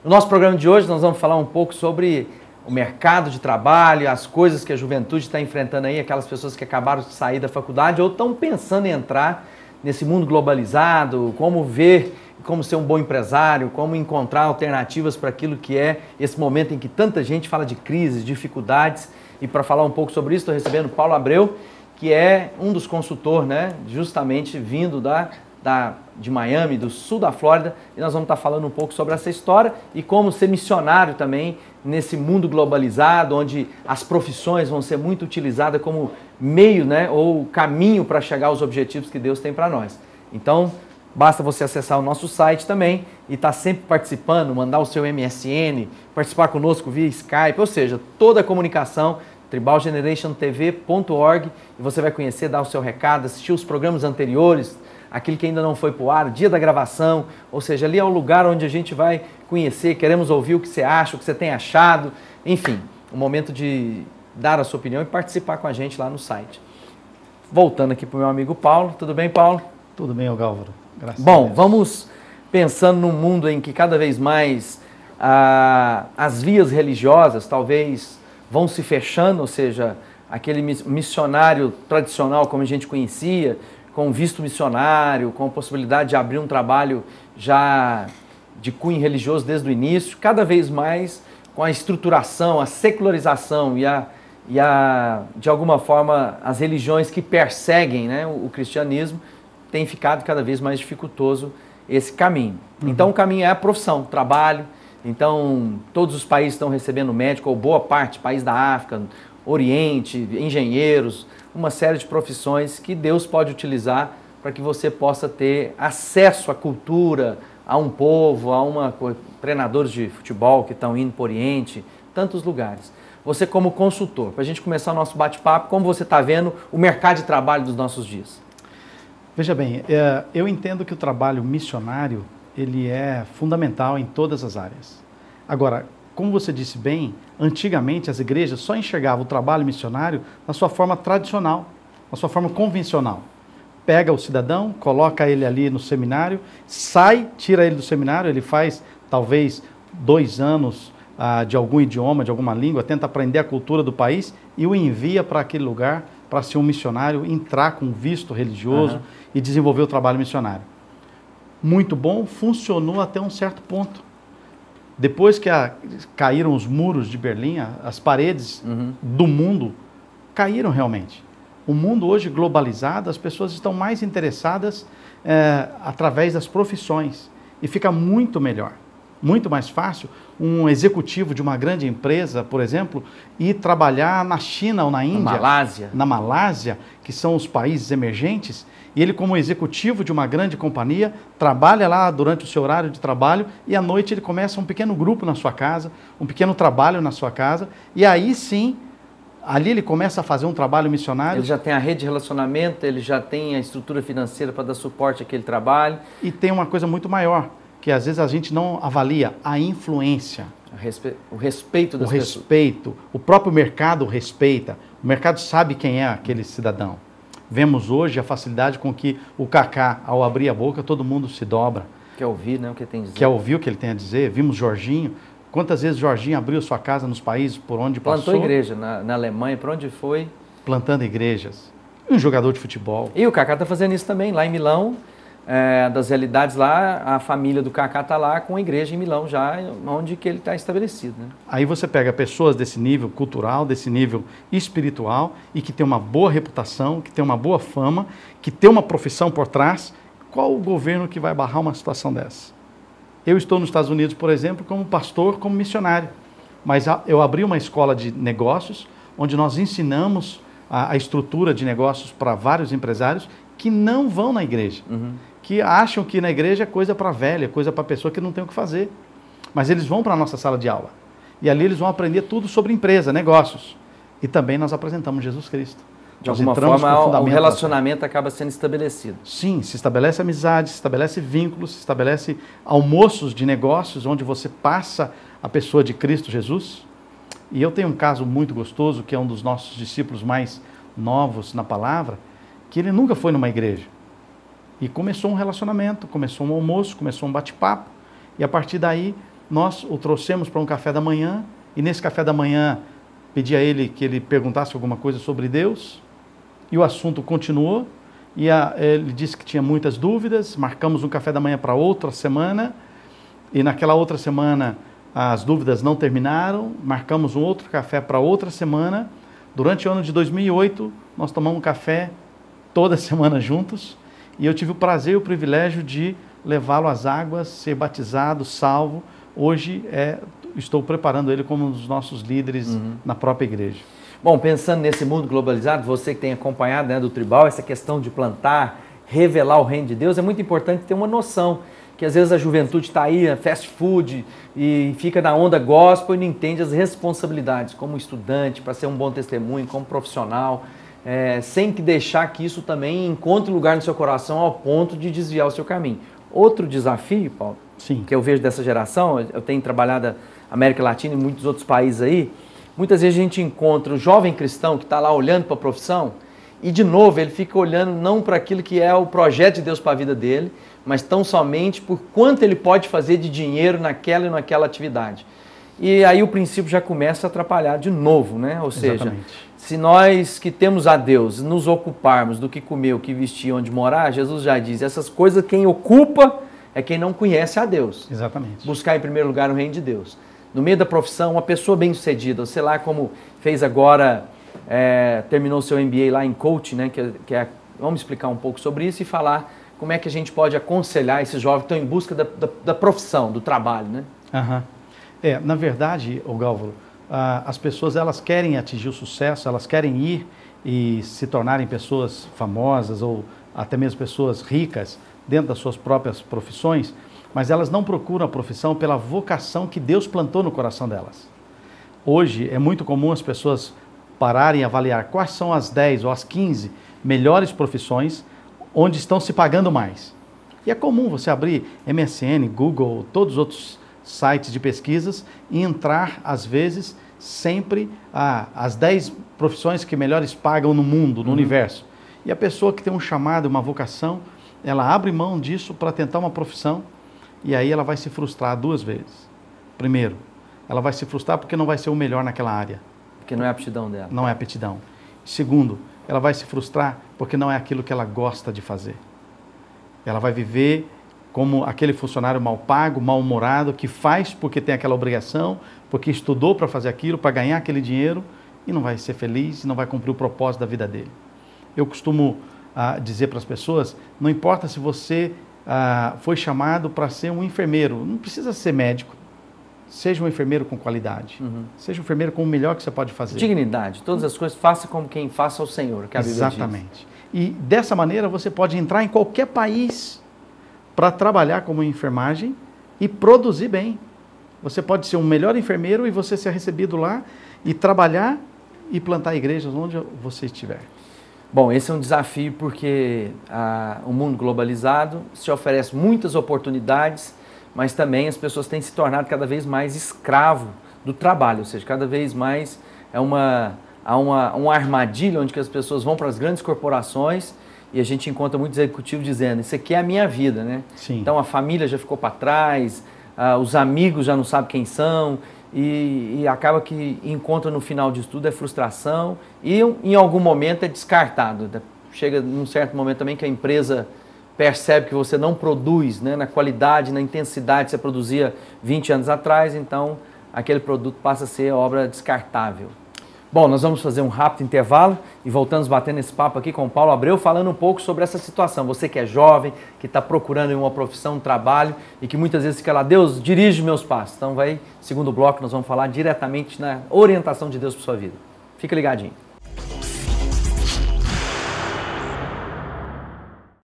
No nosso programa de hoje nós vamos falar um pouco sobre o mercado de trabalho, as coisas que a juventude está enfrentando aí, aquelas pessoas que acabaram de sair da faculdade ou estão pensando em entrar nesse mundo globalizado, como ver, como ser um bom empresário, como encontrar alternativas para aquilo que é esse momento em que tanta gente fala de crises, dificuldades. E para falar um pouco sobre isso, estou recebendo Paulo Abreu, que é um dos consultores, né, justamente vindo de Miami, do sul da Flórida, e nós vamos estar falando um pouco sobre essa história e como ser missionário também nesse mundo globalizado, onde as profissões vão ser muito utilizadas como meio, né, ou caminho para chegar aos objetivos que Deus tem para nós. Então, basta você acessar o nosso site também e estar sempre participando, mandar o seu MSN, participar conosco via Skype, ou seja, toda a comunicação, tribalgenerationtv.org, e você vai conhecer, dar o seu recado, assistir os programas anteriores, aquele que ainda não foi para o ar, dia da gravação, ou seja, ali é o lugar onde a gente vai conhecer, queremos ouvir o que você acha, o que você tem achado, enfim, o momento de dar a sua opinião e participar com a gente lá no site. Voltando aqui para o meu amigo Paulo, tudo bem, Paulo? Tudo bem, Gálvaro, graças a Bom, Deus. Vamos pensando num mundo em que cada vez mais as vias religiosas talvez vão se fechando, ou seja, aquele missionário tradicional como a gente conhecia, com visto missionário, com a possibilidade de abrir um trabalho já de cunho religioso desde o início, cada vez mais com a estruturação, a secularização de alguma forma, as religiões que perseguem, né, o cristianismo, tem ficado cada vez mais dificultoso esse caminho. Então, o caminho é a profissão, o trabalho. Então, todos os países estão recebendo médico, ou boa parte, país da África, Oriente, engenheiros, uma série de profissões que Deus pode utilizar para que você possa ter acesso à cultura, a um povo, treinadores de futebol que estão indo para o Oriente, tantos lugares. Você como consultor, para a gente começar o nosso bate-papo, como você está vendo o mercado de trabalho dos nossos dias? Veja bem, eu entendo que o trabalho missionário, ele é fundamental em todas as áreas. Agora, como você disse bem, antigamente as igrejas só enxergavam o trabalho missionário na sua forma tradicional, na sua forma convencional. Pega o cidadão, coloca ele ali no seminário, sai, tira ele do seminário, ele faz talvez 2 anos de algum idioma, de alguma língua, tenta aprender a cultura do país e o envia para aquele lugar para ser um missionário, entrar com visto religioso e desenvolver o trabalho missionário. Muito bom, funcionou até um certo ponto. Depois que caíram os muros de Berlim, as paredes do mundo caíram realmente. O mundo hoje globalizado, as pessoas estão mais interessadas através das profissões. E fica muito melhor, muito mais fácil um executivo de uma grande empresa, por exemplo, ir trabalhar na China ou na Índia. Na Malásia, que são os países emergentes. E ele, como executivo de uma grande companhia, trabalha lá durante o seu horário de trabalho e à noite ele começa um pequeno grupo na sua casa, um pequeno trabalho na sua casa, e aí sim, ali ele começa a fazer um trabalho missionário. Ele já tem a rede de relacionamento, ele já tem a estrutura financeira para dar suporte àquele trabalho. E tem uma coisa muito maior, que às vezes a gente não avalia, a influência. O respeito das pessoas. O respeito. O próprio mercado respeita. O mercado sabe quem é aquele cidadão. Vemos hoje a facilidade com que o Kaká, ao abrir a boca, todo mundo se dobra. Quer ouvir, né, o que ele tem a dizer. Quer ouvir o que ele tem a dizer. Vimos Jorginho. Quantas vezes Jorginho abriu sua casa nos países por onde passou? Plantou igreja na Alemanha, por onde foi? Plantando igrejas. Um jogador de futebol. E o Kaká está fazendo isso também, lá em Milão. Das realidades lá, a família do Kaká está lá com a igreja em Milão já, onde que ele está estabelecido. Né? Aí você pega pessoas desse nível cultural, desse nível espiritual e que tem uma boa reputação, que tem uma boa fama, que tem uma profissão por trás. Qual o governo que vai barrar uma situação dessa? Eu estou nos Estados Unidos, por exemplo, como pastor, como missionário, mas eu abri uma escola de negócios onde nós ensinamos a estrutura de negócios para vários empresários que não vão na igreja. Que acham que na igreja é coisa para velha, coisa para pessoa que não tem o que fazer. Mas eles vão para a nossa sala de aula. E ali eles vão aprender tudo sobre empresa, negócios. E também nós apresentamos Jesus Cristo. De alguma forma, o relacionamento acaba sendo estabelecido. Sim, se estabelece amizade, se estabelece vínculos, se estabelece almoços de negócios, onde você passa a pessoa de Cristo Jesus. E eu tenho um caso muito gostoso, que é um dos nossos discípulos mais novos na palavra, que ele nunca foi numa igreja. E começou um relacionamento, começou um almoço, começou um bate-papo. E a partir daí, nós o trouxemos para um café da manhã, e nesse café da manhã pedi a ele que ele perguntasse alguma coisa sobre Deus, e o assunto continuou, e ele disse que tinha muitas dúvidas, marcamos um café da manhã para outra semana, e naquela outra semana as dúvidas não terminaram, marcamos um outro café para outra semana. Durante o ano de 2008, nós tomamos um café toda semana juntos, e eu tive o prazer e o privilégio de levá-lo às águas, ser batizado, salvo. Hoje estou preparando ele como um dos nossos líderes na própria igreja. Bom, pensando nesse mundo globalizado, você que tem acompanhado, né, do Tribal, essa questão de plantar, revelar o reino de Deus, é muito importante ter uma noção que às vezes a juventude está aí, fast food, e fica na onda gospel e não entende as responsabilidades como estudante, para ser um bom testemunho, como profissional, sem que deixar que isso também encontre lugar no seu coração ao ponto de desviar o seu caminho. Outro desafio, Paulo, Sim. que eu vejo dessa geração, eu tenho trabalhado na América Latina e muitos outros países aí, muitas vezes a gente encontra o jovem cristão que está lá olhando para a profissão e, de novo, ele fica olhando não para aquilo que é o projeto de Deus para a vida dele, mas tão somente por quanto ele pode fazer de dinheiro naquela e naquela atividade. E aí o princípio já começa a atrapalhar de novo, né? Ou seja, Exatamente. Se nós que temos a Deus nos ocuparmos do que comer, o que vestir, onde morar, Jesus já diz, essas coisas quem ocupa é quem não conhece a Deus. Exatamente. Buscar em primeiro lugar o reino de Deus. No meio da profissão, uma pessoa bem-sucedida, sei lá como fez agora, terminou seu MBA lá em coaching, né? Vamos explicar um pouco sobre isso e falar como é que a gente pode aconselhar esses jovens que estão em busca da profissão, do trabalho, né? Na verdade, Gálvaro, as pessoas elas querem atingir o sucesso, elas querem ir e se tornarem pessoas famosas ou até mesmo pessoas ricas dentro das suas próprias profissões, mas elas não procuram a profissão pela vocação que Deus plantou no coração delas. Hoje é muito comum as pessoas pararem e avaliar quais são as 10 ou as 15 melhores profissões onde estão se pagando mais. E é comum você abrir MSN, Google, todos os outros sites de pesquisas e entrar, às vezes, sempre as 10 profissões que melhores pagam no mundo, no universo. E a pessoa que tem um chamado, uma vocação, ela abre mão disso para tentar uma profissão e aí ela vai se frustrar 2 vezes. Primeiro, ela vai se frustrar porque não vai ser o melhor naquela área. Porque não é a aptidão dela. Não é aptidão. Segundo, ela vai se frustrar porque não é aquilo que ela gosta de fazer. Ela vai viver como aquele funcionário mal pago, mal-humorado, que faz porque tem aquela obrigação, porque estudou para fazer aquilo, para ganhar aquele dinheiro, e não vai ser feliz, e não vai cumprir o propósito da vida dele. Eu costumo dizer para as pessoas, não importa se você foi chamado para ser um enfermeiro, não precisa ser médico, seja um enfermeiro com qualidade, seja um enfermeiro com o melhor que você pode fazer. Dignidade, todas as coisas, faça como quem faça ao Senhor, que a Bíblia diz. Exatamente. E dessa maneira você pode entrar em qualquer país para trabalhar como enfermagem e produzir bem. Você pode ser um melhor enfermeiro e você ser recebido lá e trabalhar e plantar igrejas onde você estiver. Bom, esse é um desafio porque o mundo globalizado se oferece muitas oportunidades, mas também as pessoas têm se tornado cada vez mais escravo do trabalho, ou seja, cada vez mais há uma armadilha onde que as pessoas vão para as grandes corporações e a gente encontra muitos executivos dizendo, isso aqui é a minha vida, né? Sim. Então a família já ficou para trás, os amigos já não sabem quem são e acaba que encontra no final de tudo é frustração e em algum momento é descartado. Chega num certo momento também que a empresa percebe que você não produz, né, na qualidade, na intensidade que você produzia 20 anos atrás, então aquele produto passa a ser obra descartável. Bom, nós vamos fazer um rápido intervalo e voltamos batendo esse papo aqui com o Paulo Abreu, falando um pouco sobre essa situação. Você que é jovem, que está procurando uma profissão, um trabalho e que muitas vezes fica lá, Deus, dirige meus passos. Então segundo bloco, nós vamos falar diretamente na orientação de Deus para sua vida. Fica ligadinho.